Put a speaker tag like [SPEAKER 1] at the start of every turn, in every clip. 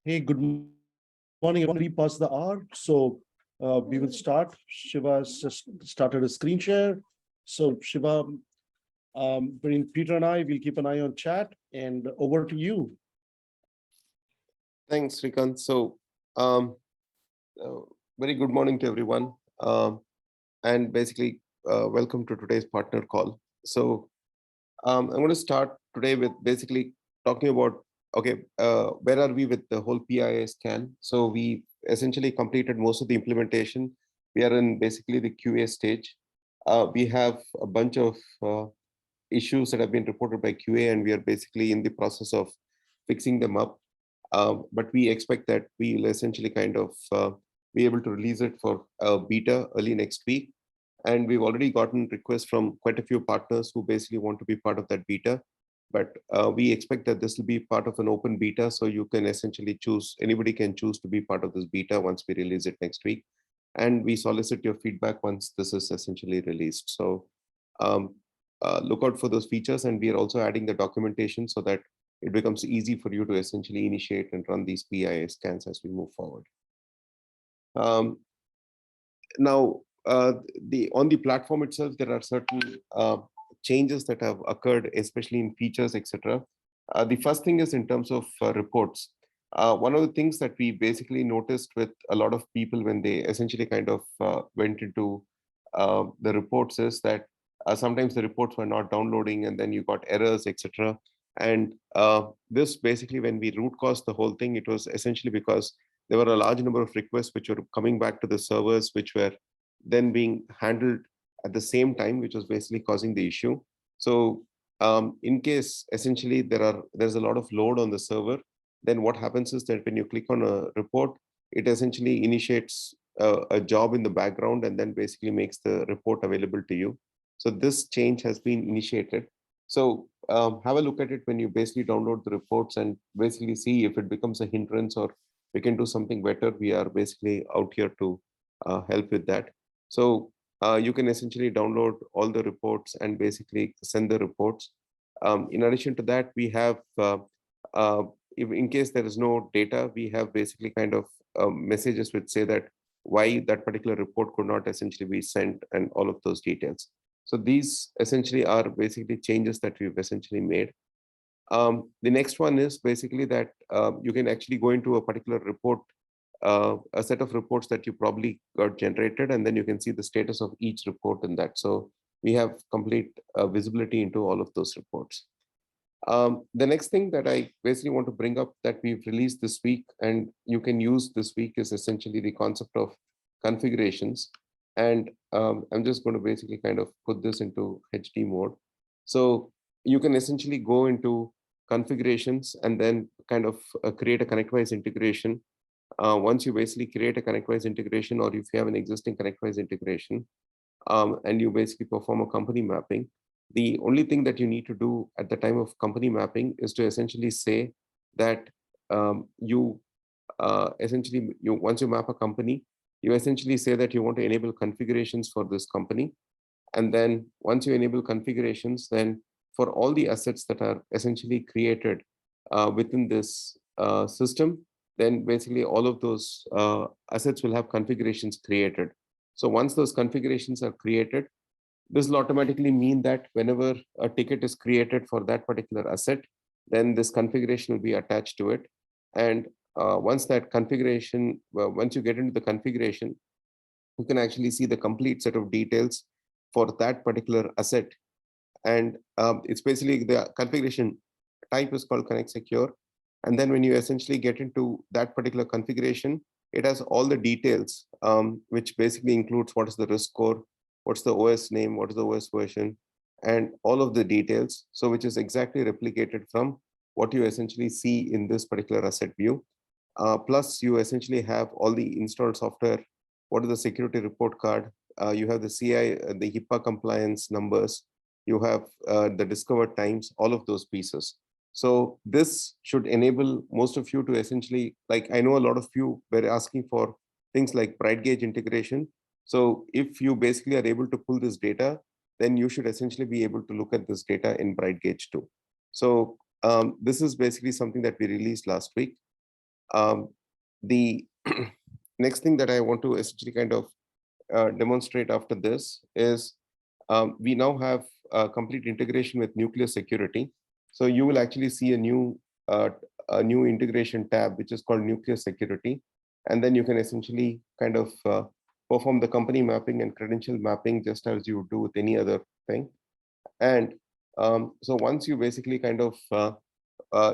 [SPEAKER 1] Hey, good morning. Already past the hour, so we will start. Shiva has just started a screen share. So Shiva, between Peter and I, we'll keep an eye on chat. And over to you.
[SPEAKER 2] Thanks, Srikant. So, um, uh, very good morning to everyone. And basically, welcome to today's partner call. So, I'm going to start today with basically talking about okay, where are we with the whole PII scan? So, we essentially completed most of the implementation. We are in basically the QA stage. We have a bunch of issues that have been reported by QA, and we are basically in the process of fixing them up. But we expect that we will essentially kind of be able to release it for beta early next week. And we've already gotten requests from quite a few partners who basically want to be part of that beta. But we expect that this will be part of an open beta. So you can essentially choose, anybody can choose to be part of this beta once we release it next week. And we solicit your feedback once this is essentially released. So um, look out for those features. And we are also adding the documentation so that it becomes easy for you to essentially initiate and run these PIA scans as we move forward. Um, now, on the platform itself, there are certain changes that have occurred, especially in features, etc. The first thing is in terms of reports. One of the things that we basically noticed with a lot of people when they essentially kind of went into the reports is that sometimes the reports were not downloading and then you got errors, etc. And this basically, when we root caused the whole thing, it was essentially because there were a large number of requests which were coming back to the servers, which were then being handled at the same time, which was basically causing the issue. So in case essentially there's a lot of load on the server, then what happens is that when you click on a report, it essentially initiates a job in the background and then basically makes the report available to you. So this change has been initiated. So have a look at it when you basically download the reports and basically see if it becomes a hindrance or we can do something better. We are basically out here to help with that. So you can essentially download all the reports and basically send the reports. In addition to that, we have, if in case there is no data, we have basically kind of messages which say that why that particular report could not essentially be sent and all of those details. So these essentially are basically changes that we've essentially made. The next one is basically that you can actually go into a particular report, a set of reports that you probably got generated, and then you can see the status of each report in that. So we have complete visibility into all of those reports. The next thing that I basically want to bring up that we've released this week and you can use this week is essentially the concept of configurations. And I'm just going to basically kind of put this into HD mode. So you can essentially go into configurations and then kind of create a ConnectWise integration. Once you basically create a ConnectWise integration, or if you have an existing ConnectWise integration, and you basically perform a company mapping, the only thing that you need to do at the time of company mapping is to essentially say that you essentially, once you map a company, you essentially say that you want to enable configurations for this company. And then once you enable configurations, then for all the assets that are essentially created within this system, then basically all of those assets will have configurations created. So once those configurations are created, this will automatically mean that whenever a ticket is created for that particular asset, then this configuration will be attached to it. And once that configuration, once you get into the configuration, you can actually see the complete set of details for that particular asset. And it's basically the configuration type is called Connect Secure. And then when you essentially get into that particular configuration, it has all the details, which basically includes what is the risk score, what's the OS name, what is the OS version, and all of the details. So which is exactly replicated from what you essentially see in this particular asset view. Plus, you essentially have all the installed software. What is the security report card? You have the CI, the HIPAA compliance numbers. You have the discovered times, all of those pieces. So this should enable most of you to essentially, like I know a lot of you were asking for things like bright gauge integration. So if you basically are able to pull this data, then you should essentially be able to look at this data in bright gauge too. So this is basically something that we released last week. The next thing that I want to essentially kind of demonstrate after this is we now have complete integration with Nucleus security. So you will actually see uh, a new integration tab, which is called Nucleus security. And then you can essentially kind of perform the company mapping and credential mapping just as you would do with any other thing. And so once you basically kind of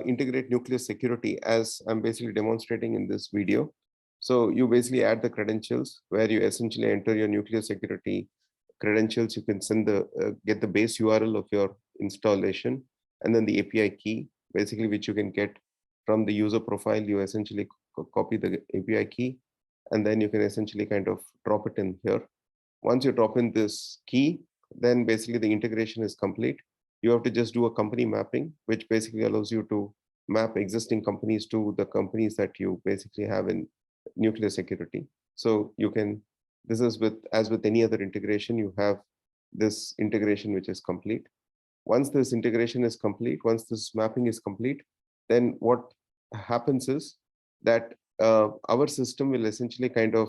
[SPEAKER 2] integrate Nucleus security, as I'm basically demonstrating in this video. So you basically add the credentials where you essentially enter your Nucleus security credentials. You can send get the base URL of your installation, and then the API key, basically, which you can get from the user profile. You essentially copy the API key, and then you can essentially kind of drop it in here. Once you drop in this key, then basically the integration is complete. You have to just do a company mapping, which basically allows you to map existing companies to the companies that you basically have in Nucleus security. So you can, this is with, as with any other integration, you have this integration which is complete. Once this integration is complete, once this mapping is complete, then what happens is that our system will essentially kind of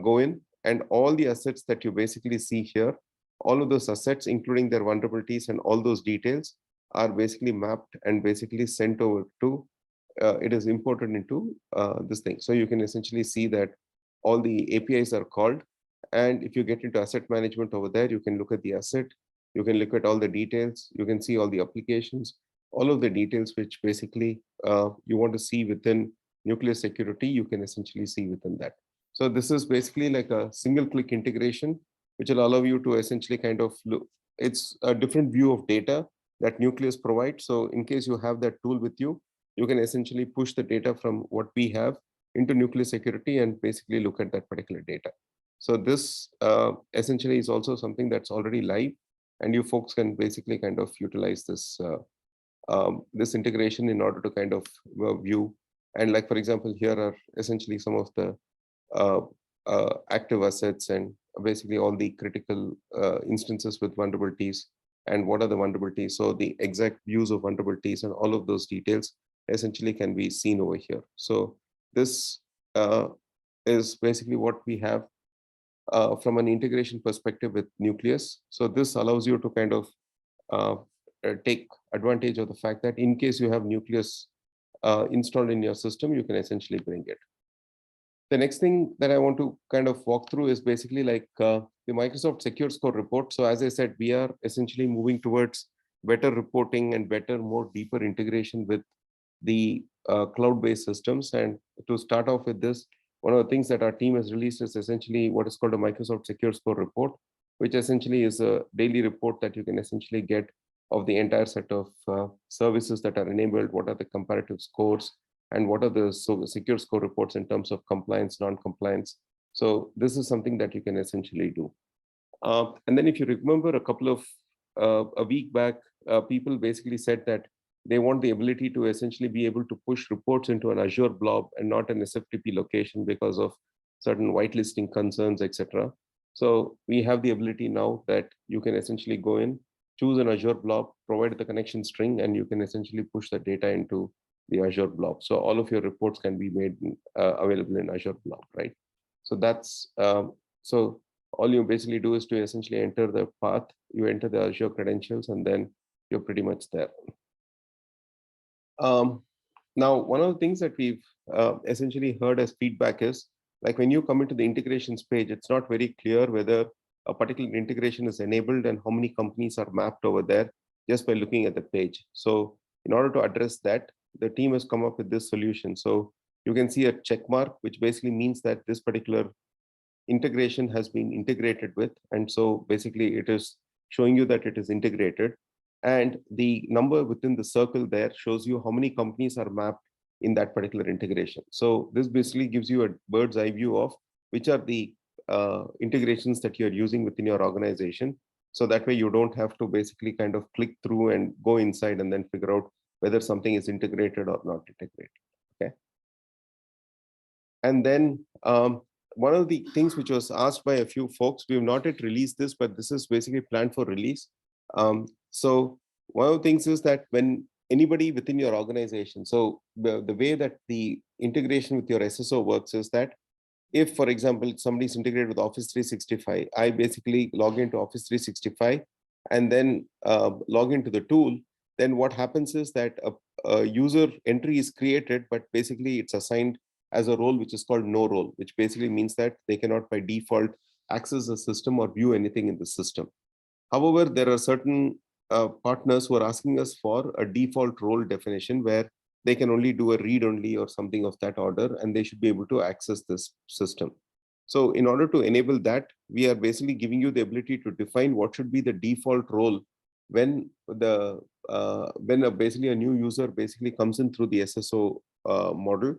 [SPEAKER 2] go in, and all the assets that you basically see here, all of those assets, including their vulnerabilities and all those details, are basically mapped and basically sent over to, it is imported into this thing. So you can essentially see that all the APIs are called. And if you get into asset management over there, you can look at the asset, you can look at all the details, you can see all the applications, all of the details which basically you want to see within Nucleus security, you can essentially see within that. So this is basically like a single click integration, which will allow you to essentially kind of look, it's a different view of data that Nucleus provides. So in case you have that tool with you, you can essentially push the data from what we have into Nucleus security and basically look at that particular data. So this essentially is also something that's already live, and you folks can basically kind of utilize this this integration in order to kind of view. And like, for example, here are essentially some of the active assets and basically all the critical instances with vulnerabilities and what are the vulnerabilities. So the exact views of vulnerabilities and all of those details essentially can be seen over here. So this is basically what we have from an integration perspective with Nucleus. So this allows you to kind of take advantage of the fact that in case you have Nucleus installed in your system, you can essentially bring it. The next thing that I want to kind of walk through is basically like the Microsoft Secure Score report. So as I said, we are essentially moving towards better reporting and better, more deeper integration with the cloud-based systems. And to start off with this, one of the things that our team has released is essentially what is called a Microsoft Secure Score report, which essentially is a daily report that you can essentially get of the entire set of services that are enabled, what are the comparative scores, and what are the secure score reports in terms of compliance, non-compliance. So this is something that you can essentially do. And then if you remember a week back, people basically said that they want the ability to essentially be able to push reports into an Azure Blob and not an SFTP location because of certain whitelisting concerns, etc. So we have the ability now that you can essentially go in, choose an Azure Blob, provide the connection string, and you can essentially push the data into the Azure Blob. So all of your reports can be made available in Azure Blob, right? So that's, so all you basically do is to essentially enter the path, you enter the Azure credentials, and then you're pretty much there. Now, one of the things that we've essentially heard as feedback is, like when you come into the integrations page, it's not very clear whether a particular integration is enabled and how many companies are mapped over there just by looking at the page. So in order to address that, the team has come up with this solution. So you can see a check mark, which basically means that this particular integration has been integrated with. And so basically it is showing you that it is integrated. And the number within the circle there shows you how many companies are mapped in that particular integration. So this basically gives you a bird's eye view of which are the integrations that you're using within your organization. So that way you don't have to basically kind of click through and go inside and then figure out whether something is integrated or not integrated. Okay. And then one of the things which was asked by a few folks, we have not yet released this, but this is basically planned for release. So one of the things is that when anybody within your organization, so the way that the integration with your SSO works is that if, for example, somebody's integrated with Office 365, I basically log into Office 365 and then log into the tool, then what happens is that a user entry is created, but basically it's assigned as a role which is called no role, which basically means that they cannot by default access the system or view anything in the system. However, there are certain partners who are asking us for a default role definition where they can only do a read only or something of that order, and they should be able to access this system. So in order to enable that, we are basically giving you the ability to define what should be the default role when basically a new user basically comes in through the SSO model.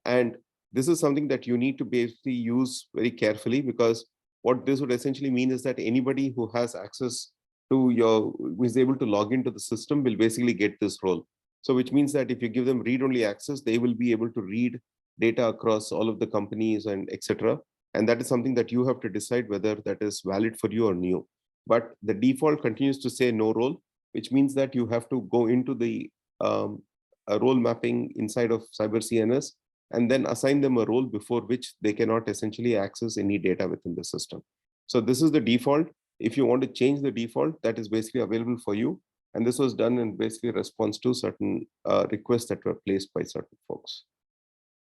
[SPEAKER 2] And this is something that you need to basically use very carefully, because what this would essentially mean is that anybody who has access to who is able to log into the system will basically get this role. So which means that if you give them read-only access, they will be able to read data across all of the companies and etc. And that is something that you have to decide whether that is valid for you or new. But the default continues to say no role, which means that you have to go into the role mapping inside of Cyber CNS and then assign them a role before which they cannot essentially access any data within the system. So this is the default. If you want to change the default, that is basically available for you. And this was done in basically response to certain requests that were placed by certain folks.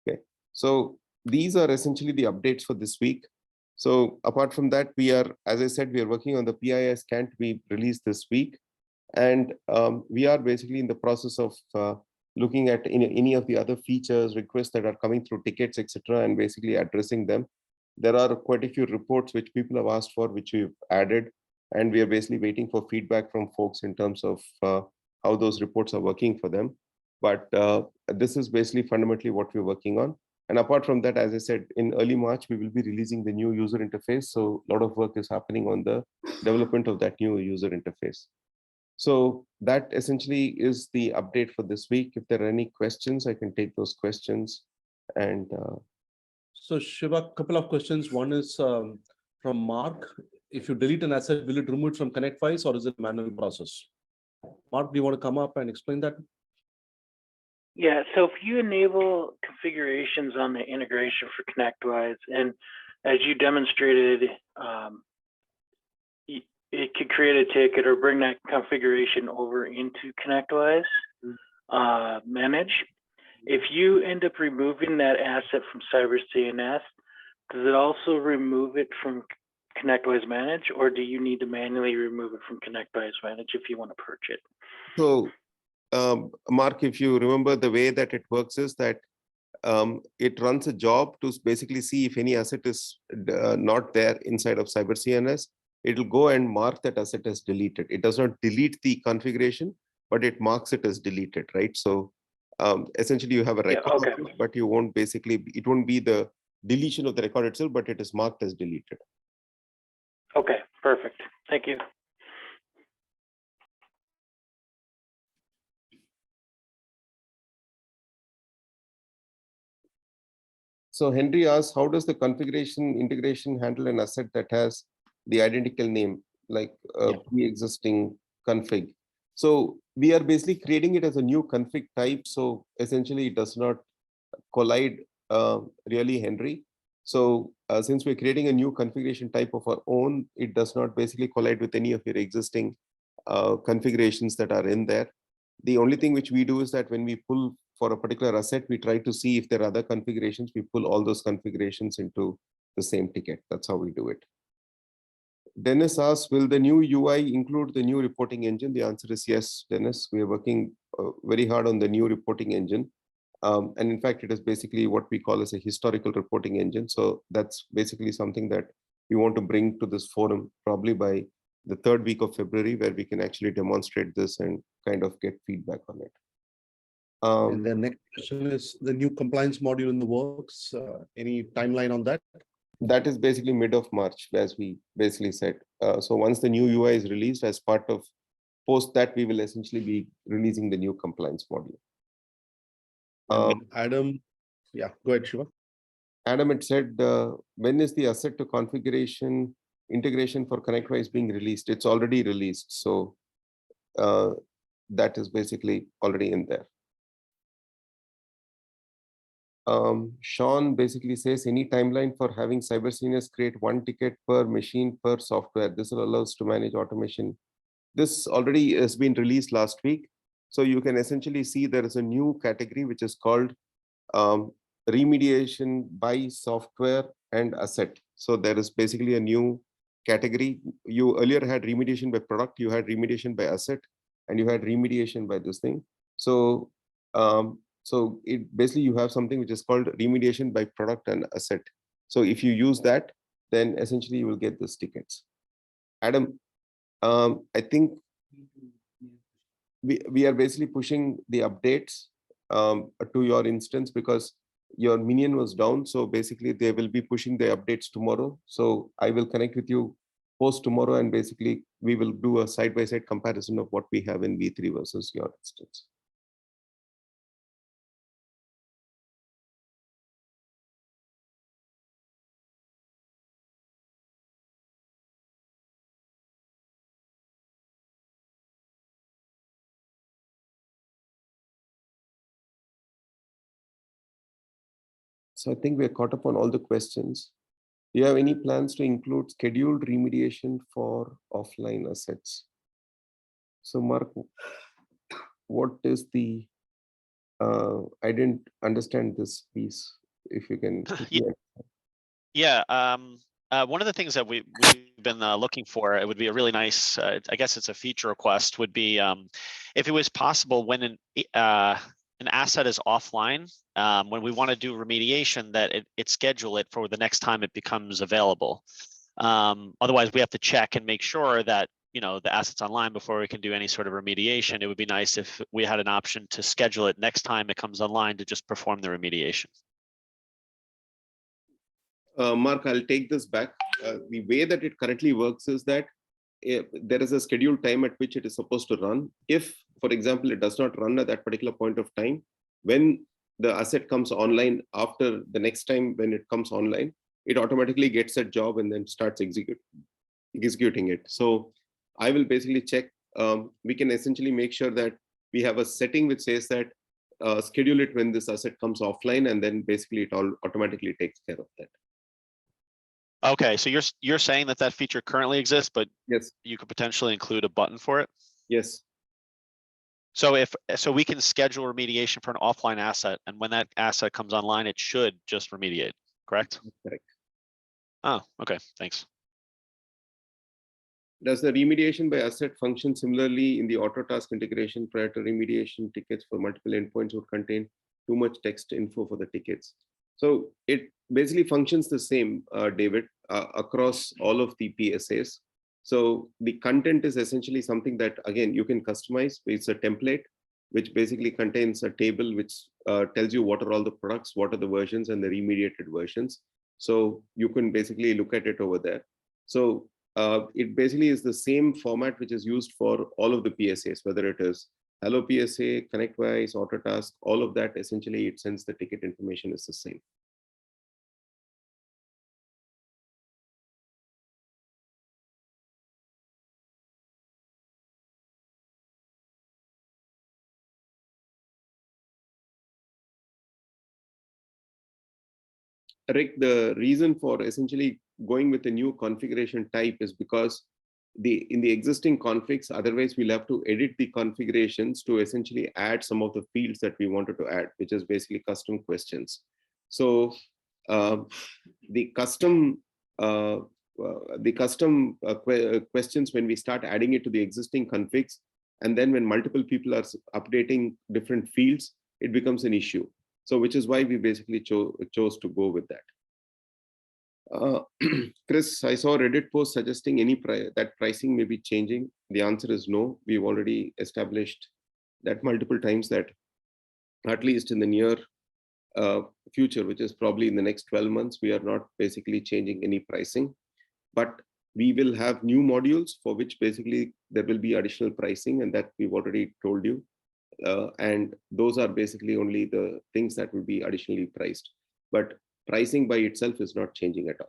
[SPEAKER 2] Okay, so these are essentially the updates for this week. So apart from that, we are, as I said, we are working on the PIS scan to be released this week. And we are basically in the process of looking at any of the other features, requests that are coming through tickets, etc., and basically addressing them. There are quite a few reports which people have asked for, which we've added, and we are basically waiting for feedback from folks in terms of how those reports are working for them. But this is basically fundamentally what we're working on. And apart from that, as I said, in early March, we will be releasing the new user interface. So a lot of work is happening on the development of that new user interface. So that essentially is the update for this week. If there are any questions, I can take those questions. And
[SPEAKER 1] so Shiva, a couple of questions. One is from Mark. If you delete an asset, will it remove it from ConnectWise or is it a manual process? Mark, do you want to come up and explain that?
[SPEAKER 3] Yeah, so if you enable configurations on the integration for ConnectWise, and as you demonstrated, it could create a ticket or bring that configuration over into ConnectWise, manage. If you end up removing that asset from Cyber CNS, does it also remove it from ConnectWise Manage, or do you need to manually remove it from ConnectWise Manage if you want to purge it?
[SPEAKER 2] So, Mark, if you remember, the way that it works is that it runs a job to basically see if any asset is not there inside of Cyber CNS. It will go and mark that asset as deleted. It does not delete the configuration, but it marks it as deleted, right? So essentially you have a record,
[SPEAKER 3] okay.
[SPEAKER 2] of it, but you won't basically, it won't be the deletion of the record itself, but it is marked as deleted.
[SPEAKER 3] Okay, perfect. Thank you.
[SPEAKER 2] So Henry asks, how does the configuration integration handle an asset that has the identical name, like pre-existing config? So we are basically creating it as a new config type. So essentially it does not collide really, Henry. So since we're creating a new configuration type of our own, it does not basically collide with any of your existing configurations that are in there. The only thing which we do is that when we pull for a particular asset, we try to see if there are other configurations, we pull all those configurations into the same ticket. That's how we do it. Dennis asks, will the new UI include the new reporting engine? The answer is yes, Dennis. We are working very hard on the new reporting engine. And in fact, it is basically what we call as a historical reporting engine. So that's basically something that we want to bring to this forum probably by the third week of February, where we can actually demonstrate this and kind of get feedback on it.
[SPEAKER 1] And the next question is the new compliance module in the works. Any timeline on that?
[SPEAKER 2] That is basically mid of March, as we basically said. So once the new UI is released, as part of post that, we will essentially be releasing the new compliance module.
[SPEAKER 1] Adam, yeah, go ahead, Shiva.
[SPEAKER 2] Adam had said, when is the asset to configuration integration for ConnectWise being released? It's already released. So that is basically already in there. Sean basically says any timeline for having cyber seniors create one ticket per machine per software. This will allow us to manage automation. This already has been released last week. So you can essentially see there is a new category which is called remediation by software and asset. So there is basically a new category. You earlier had remediation by product, you had remediation by asset, and you had remediation by this thing. So so it basically you have something which is called remediation by product and asset. So if you use that, then essentially you will get these tickets. Adam, I think we are basically pushing the updates to your instance because your minion was down. So basically they will be pushing the updates tomorrow. So I will connect with you post tomorrow and basically we will do a side-by-side comparison of what we have in V3 versus your instance. So I think we're caught up on all the questions. Do you have any plans to include scheduled remediation for offline assets? So Mark, what is the, I didn't understand this piece. If you can.
[SPEAKER 4] Yeah. One of the things that we've been looking for, it would be a really nice, I guess it's a feature request, would be if it was possible when an asset is offline, when we want to do remediation, that it schedule it for the next time it becomes available. Otherwise, we have to check and make sure that the asset's online before we can do any sort of remediation. It would be nice if we had an option to schedule it next time it comes online to just perform the remediation.
[SPEAKER 2] Mark, I'll take this back. The way that it currently works is that there is a scheduled time at which it is supposed to run. If, for example, it does not run at that particular point of time, when the asset comes online after the next time when it comes online, it automatically gets that job and then starts executing it. So I will basically check. We can essentially make sure that we have a setting which says that schedule it when this asset comes offline, and then basically it all automatically takes care of that.
[SPEAKER 4] Okay, so you're saying that feature currently exists, but
[SPEAKER 2] yes,
[SPEAKER 4] you could potentially include a button for it?
[SPEAKER 2] Yes.
[SPEAKER 4] So we can schedule remediation for an offline asset, and when that asset comes online, it should just remediate, correct?
[SPEAKER 2] Correct.
[SPEAKER 4] Oh, okay, thanks.
[SPEAKER 2] Does the remediation by asset function similarly in the auto task integration prior to remediation? Tickets for multiple endpoints would contain too much text info for the tickets. So it basically functions the same, David, across all of the PSAs. So the content is essentially something that, again, you can customize. It's a template, which basically contains a table which tells you what are all the products, what are the versions and the remediated versions. So you can basically look at it over there. So it basically is the same format which is used for all of the PSAs, whether it is Hello PSA, ConnectWise, Autotask, all of that. Essentially, it sends the ticket information is the same. Rick, the reason for essentially going with a new configuration type is because in the existing configs, otherwise we'll have to edit the configurations to essentially add some of the fields that we wanted to add, which is basically custom questions. So the custom questions, when we start adding it to the existing configs, and then when multiple people are updating different fields, it becomes an issue. So which is why we basically chose to go with that. Chris, I saw a Reddit post suggesting that pricing may be changing. The answer is no. We've already established that multiple times that at least in the near future, which is probably in the next 12 months, we are not basically changing any pricing. But we will have new modules for which basically there will be additional pricing, and that we've already told you. And those are basically only the things that will be additionally priced. But pricing by itself is not changing at all.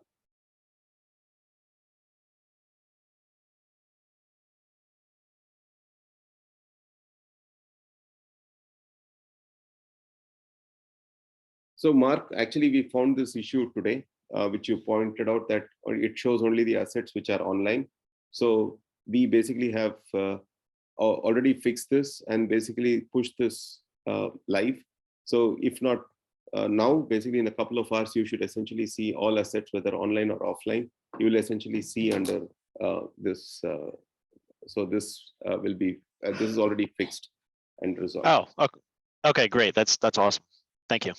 [SPEAKER 2] So Mark, actually, we found this issue today, which you pointed out that it shows only the assets which are online. So we basically have already fixed this and basically pushed this live. So if not now, basically in a couple of hours, you should essentially see all assets, whether online or offline. You will essentially see under this. So this will be, this is already fixed and resolved.
[SPEAKER 4] Oh, okay. Okay, great. That's awesome. Thank you.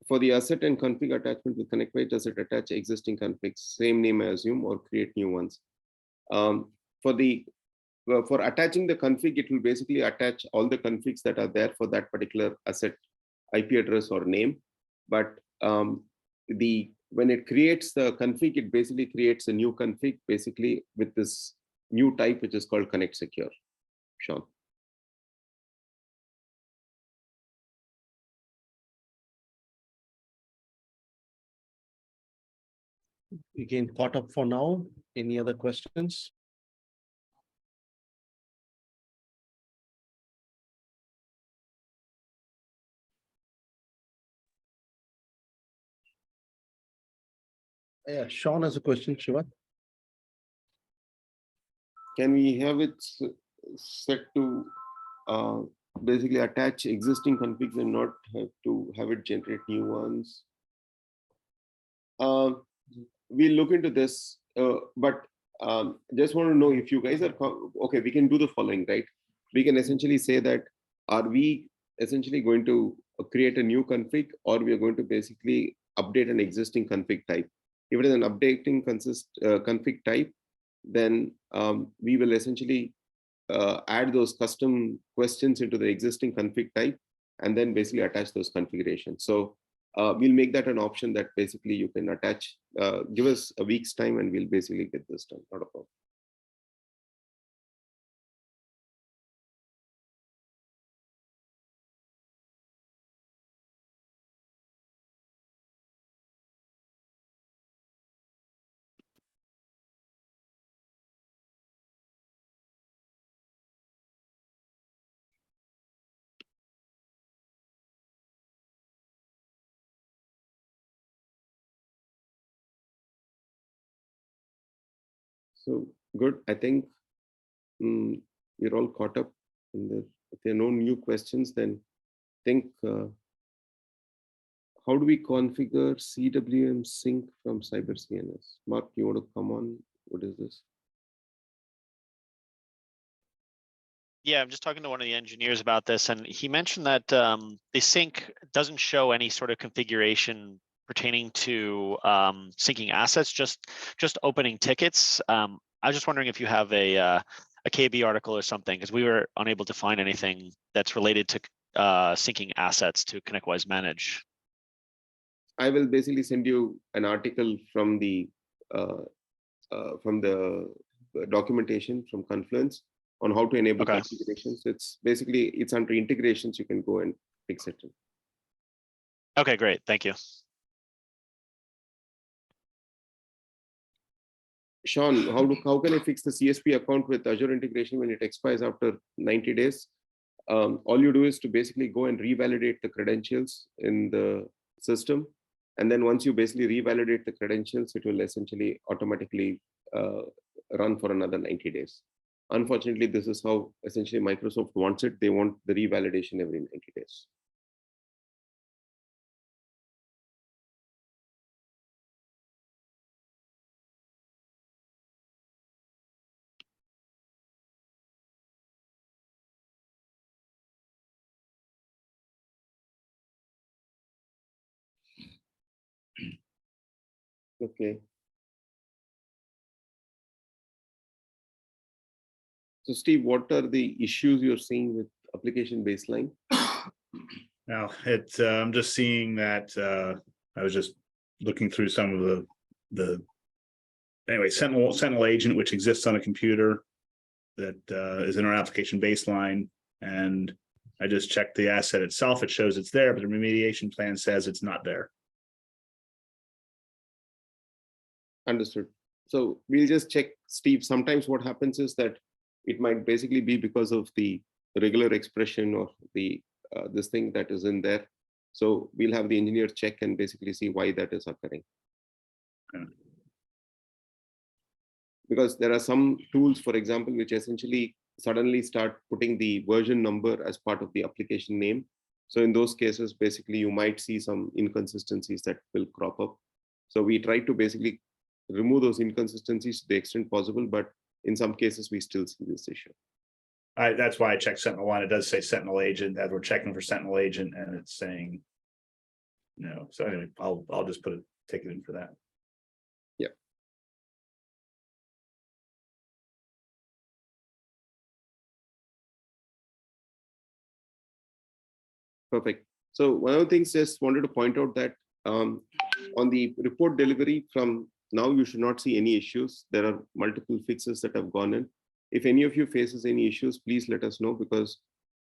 [SPEAKER 2] For the asset and config attachment with ConnectWise, does it attach existing configs, same name I assume, or create new ones? For attaching the config, it will basically attach all the configs that are there for that particular asset IP address or name. But when it creates the config, it basically creates a new config basically with this new type, which is called Connect Secure. Sean.
[SPEAKER 1] Again, caught up for now. Any other questions? Yeah, Sean has a question, Shiva.
[SPEAKER 2] Can we have it set to basically attach existing configs and not have to have it generate new ones? We'll look into this, but just want to know if you guys are okay. We can do the following, right? We can essentially say that, are we essentially going to create a new config, or we are going to basically update an existing config type? If it is an updating config type, then we will essentially add those custom questions into the existing config type and then basically attach those configurations. So we'll make that an option that basically you can attach. Give us a week's time and we'll basically get this done. Not a problem. So good. I think we're all caught up. And if there are no new questions, then think, how do we configure CWM sync from CyberCNS? Mark, you want to come on? What is this?
[SPEAKER 4] Yeah, I'm just talking to one of the engineers about this, and he mentioned that the sync doesn't show any sort of configuration pertaining to syncing assets, just opening tickets. I was just wondering if you have a KB article or something, because we were unable to find anything that's related to syncing assets to ConnectWise Manage.
[SPEAKER 2] I will basically send you an article from the documentation from Confluence on how to enable configurations. It's basically, it's under integrations. You can go and fix it.
[SPEAKER 4] Okay, great. Thank you.
[SPEAKER 2] Sean, how can I fix the CSP account with Azure integration when it expires after 90 days? All you do is to basically go and revalidate the credentials in the system. And then once you basically revalidate the credentials, it will essentially automatically run for another 90 days. Unfortunately, this is how essentially Microsoft wants it. They want the revalidation every 90 days. Okay. So Steve, what are the issues you're seeing with application baseline?
[SPEAKER 5] Now I'm just seeing that I was just looking through some of the anyway, Sentinel agent, which exists on a computer that is in our application baseline. And I just checked the asset itself. It shows it's there, but the remediation plan says it's not there.
[SPEAKER 2] Understood. So we'll just check, Steve. Sometimes what happens is that it might basically be because of the regular expression or the this thing that is in there. So we'll have the engineer check and basically see why that is occurring. Because there are some tools, for example, which essentially suddenly start putting the version number as part of the application name. So in those cases, basically, you might see some inconsistencies that will crop up. So we try to basically remove those inconsistencies to the extent possible, but in some cases, we still see this issue.
[SPEAKER 5] That's why I checked Sentinel-1. It does say Sentinel agent, that we're checking for Sentinel agent, and it's saying no. So anyway, I'll just put a ticket in for that.
[SPEAKER 2] Yeah. Perfect. So one of the things just wanted to point out that on the report delivery from now, you should not see any issues. There are multiple fixes that have gone in. If any of you faces any issues, please let us know, because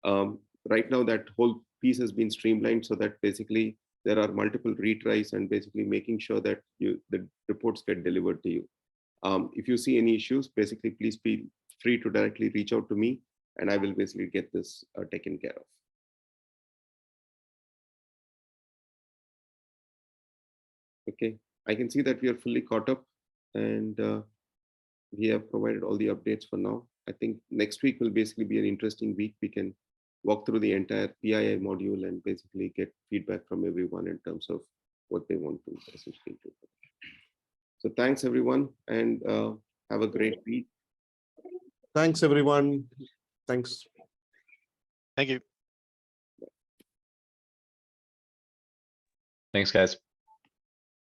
[SPEAKER 2] right now that whole piece has been streamlined so that basically there are multiple retries and basically making sure that the reports get delivered to you. If you see any issues, basically please feel free to directly reach out to me and I will basically get this taken care of. Okay, I can see that we are fully caught up and we have provided all the updates for now. I think next week will basically be an interesting week. We can walk through the entire PII module and basically get feedback from everyone in terms of what they want to essentially do. So thanks everyone and have a great week.
[SPEAKER 1] Thanks, everyone. Thanks.
[SPEAKER 4] Thank you.
[SPEAKER 6] Thanks, guys.